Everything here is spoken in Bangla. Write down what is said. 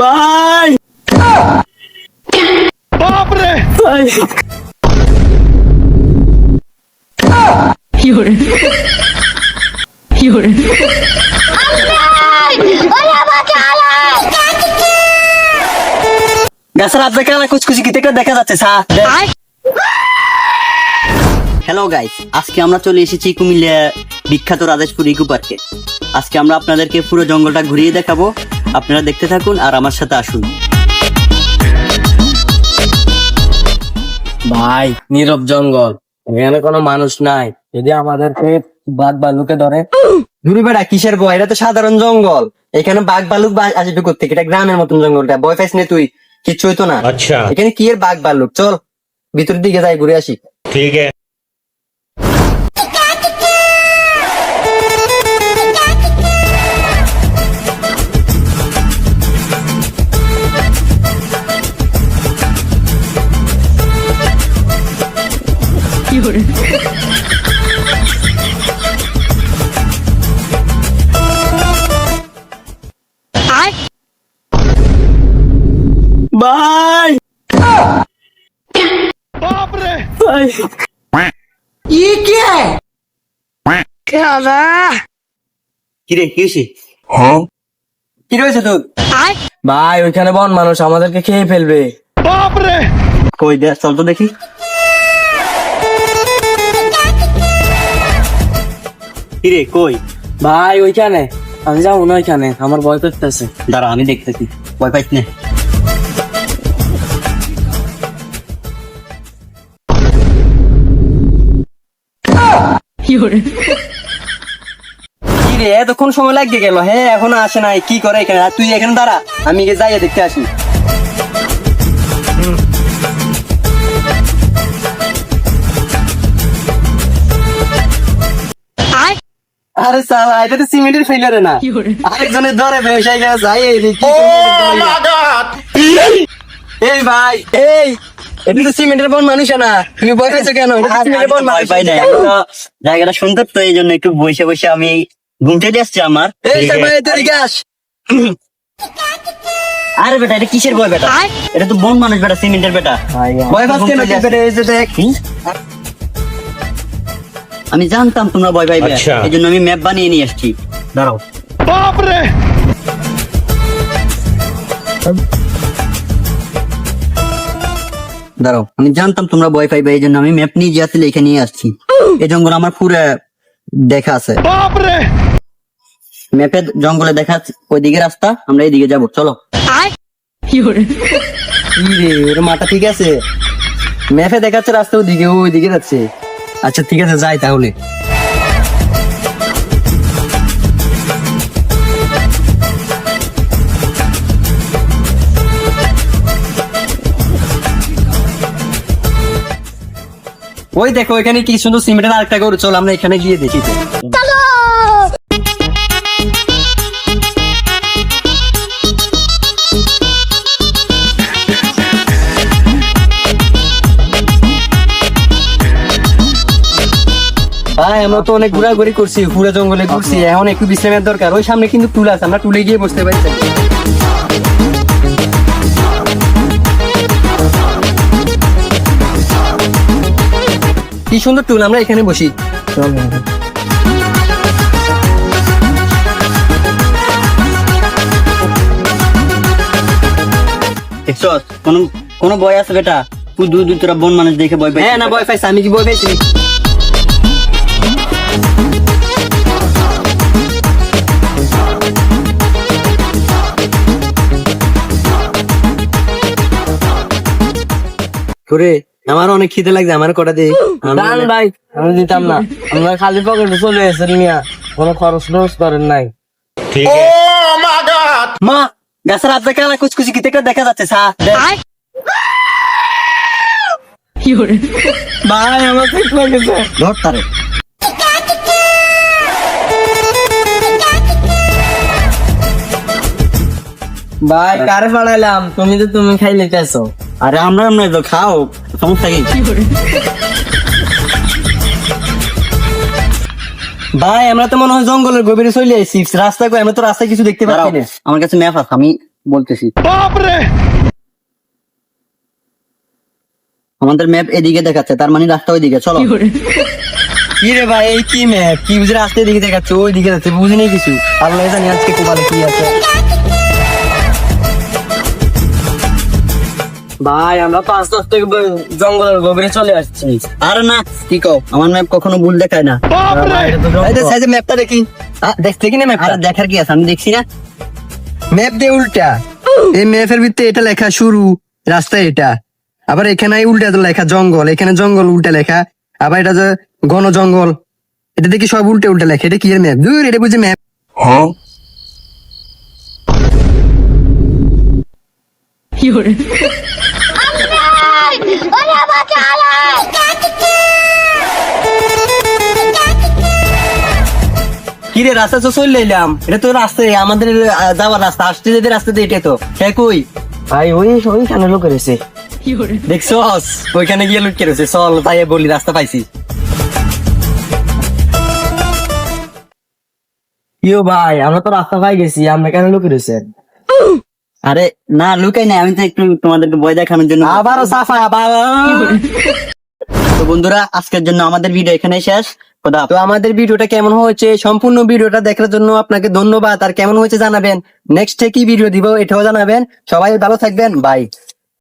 ভাই বাপরে ভাই গাছের আপনি কেন কুচকুচি কি দেখা যাচ্ছে হ্যালো গাইস, আজকে আমরা চলে এসেছি কুমিল্লা বিখ্যাত রাজেশপুর ইকো পার্কে। আজকে আমরা আপনাদেরকে পুরো জঙ্গলটা ঘুরিয়ে দেখাবো। আপনারা দেখতে থাকুন আর আমার সাথে আসুন। ভাই নীরব জঙ্গল, এখানে কোনো মানুষ নাই। যদি আমাদেরকে বাঘ ভাল্লুকে ধরে, ঘুরি বেড়া কিসের ভয়? এটা তো সাধারণ জঙ্গল, এখানে বাঘ ভাল্লুক আসবে কোথেকে? এটা গ্রামের মতন জঙ্গলটা, ভয় পাইস না তুই? কিচ্ছু হইতো না। আচ্ছা এখানে কি এর বাঘ ভাল্লুক? চল ভিতরের দিকে যাই, ঘুরে আসি। ঠিক আছে। ভাই বাপরে ভাই কিরে কি হয়েছে? কি রয়েছে তোর? ভাই ওইখানে বন মানুষ আমাদেরকে খেয়ে ফেলবে। বাপরে কই দে, চল তো দেখি। কিরে কই? ভাই ওইখানে আমি যাবো না, ওইখানে আমার ভয় করতেছে। দাঁড়া আমি দেখতেছি, ভয় পাইস না। কিরে এতক্ষণ সময় লাগবে গেল? হ্যাঁ এখনো আসে নাই, কি করে এখানে? আর তুই এখানে দাঁড়া, আমি গিয়ে যাইয়া দেখতে আসি। আরে সালা, এটা তো সিমেন্টের ফেলারে না, আরেকজনের ধরে ব্যবসায়ী যাই। এই ভাই এই, এটা তো সিমেন্টের বন মানুষ না, তুমি ভয় পাইছো কেন? এটা তো সিমেন্টের বন মানুষ। জায়গাটা সুন্দর তো, এই জন্য একটু বসে বসে আমি ঘুমতে আসছি আমার। এই ভাই এদিকে আস। আরে বেটা, এটা কিসের ভয় বেটা? এটা তো বন মানুষ বেটা, সিমেন্টের বেটা। ভয় পাচ্ছ কেন বেটা? এই যে দেখ, আমি জানতাম তোমরা ভয় পাইবে, আচ্ছা। এই জন্য আমি ম্যাপ বানিয়ে নিয়ে আসছি। দাঁড়াও বাপরে দাঁড়াও, আমি জানতাম তোমরা ভয় পাইবে, এই জন্য আমি ম্যাপ নিয়ে যে আসলে এখানে নিয়ে আসছি। এই জঙ্গল আমার পুরো দেখা আছে, বাপরে ম্যাপে জঙ্গলে দেখা আছে ওইদিকে রাস্তা, আমরা এইদিকে যাবো, চলো। কি রে, ওর মাথা ঠিক আছে? ম্যাপে দেখাচ্ছে রাস্তা ওইদিকে, ওইদিকে যাচ্ছে। আচ্ছা ঠিক আছে, যাই তাহলে। ওই দেখো এখানে কি সুন্দর সিমেন্টের আরেকটা গরু, চল আমরা এখানে গিয়ে দেখি। ভাই আমরা তো অনেক ঘোরাঘুরি করছি, পুরো জঙ্গলে ঘুরছি, এখন একটু বিশ্রামের দরকার। ওই সামনে কিন্তু টুল আছে, আমরা টুলে গিয়ে বসতে পারি। কি সুন্দর টুল, আমরা এখানে বসি। কোন ভয় আছে বেটা? তুই দূর দূর তোরা বন মানুষ দেখে ভয় পাই? হ্যাঁ না ভয় পাইছে, আমি কি ভয় পাইছি? তোরে আমার অনেক খিদে লাগছে, আমার কটা দে। ভাই আমি দিতাম না, আমরা খালি পকেটে চলে এসেছেন মিয়া, কোনো খরচ টরচ করেন নাই। ঠিক আছে। মা গাছের আপনি কেন কুচকুচি কি দেখা যাচ্ছে? ভাই আমার ঠিক লাগেছে। ধর তারে। ভাই কারে পাঠাইলাম? তুমি তো তুমি খাই লেতেছো। আরে আমরা তো খাও, সমস্যা কি? ভাই আমরা তো মনে হয় জঙ্গলের গভীরে চলে আসছি, রাস্তায় আমরা তো রাস্তায় কিছু দেখতে পাচ্ছি না। আমার কাছে ম্যাপ আছে, আমি বলতেছি। बाप रे আমাদের ম্যাপ এদিকে দেখাচ্ছে, তার মানে রাস্তা ওইদিকে, চলো। কি রে ভাই, এই কি ম্যাপ? কি বুঝে রাস্তা এদিকে দেখাচ্ছে, ওই দিকে যাচ্ছে, বুঝি নেই কিছু। আল্লাহ জানি আজকে কোপালে কি আছে। ভাই আমরা 5-10 থেকে জঙ্গলের গভীরে চলে আসছি। আর না, কি কও, আমার ম্যাপ কখনো ভুল দেখায় না। बाप रे এই যে সাইজে ম্যাপটা দেখি। দেখতে কি না আর ম্যাপটা? দেখার কি আছে, আমি দেখছি না। ম্যাপ দিয়ে উল্টা, এই ম্যাপের ভিতরে এটা লেখা শুরু, রাস্তা এটা। আবার এখানে উল্টা তো লেখা জঙ্গল, এখানে জঙ্গল উল্টা লেখা। আবার এটা যে ঘন জঙ্গল, এটা দেখি সব উল্টে উল্টে লেখা। এটা কি এর ম্যাপ? দূর, এটা বুঝি ম্যাপ? কি রে, রাস্তা তো চলে এলাম। এটা তো রাস্তা, আমাদের যাওয়ার রাস্তা, আসতে যেতে রাস্তা দিয়ে এটা তো। হ্যাঁ কই ভাই, ওইখানে লোক রয়েছে, দেখছস? ওইখানে গিয়ে লুটকে রয়েছে, চল তাই বলি রাস্তা পাইছি। ইয়ো ভাই, আমরা তো রাস্তা পাই গেছি, আমরা কেন লুকে রয়েছেন? আরে না, লুকাই নাই, আমি তো একটু তোমাদেরকে ভয় দেখানোর জন্য। আবারও সাফা, আবার। তো বন্ধুরা, আজকের জন্য আমাদের ভিডিও এখানেই শেষ। খোদা তো আমাদের ভিডিওটা কেমন হয়েছে, সম্পূর্ণ ভিডিওটা দেখার জন্য আপনাকে ধন্যবাদ। আর কেমন হয়েছে জানাবেন, নেক্সট কি ভিডিও দিব এটাও জানাবেন। সবাই ভালো থাকবেন, বাই।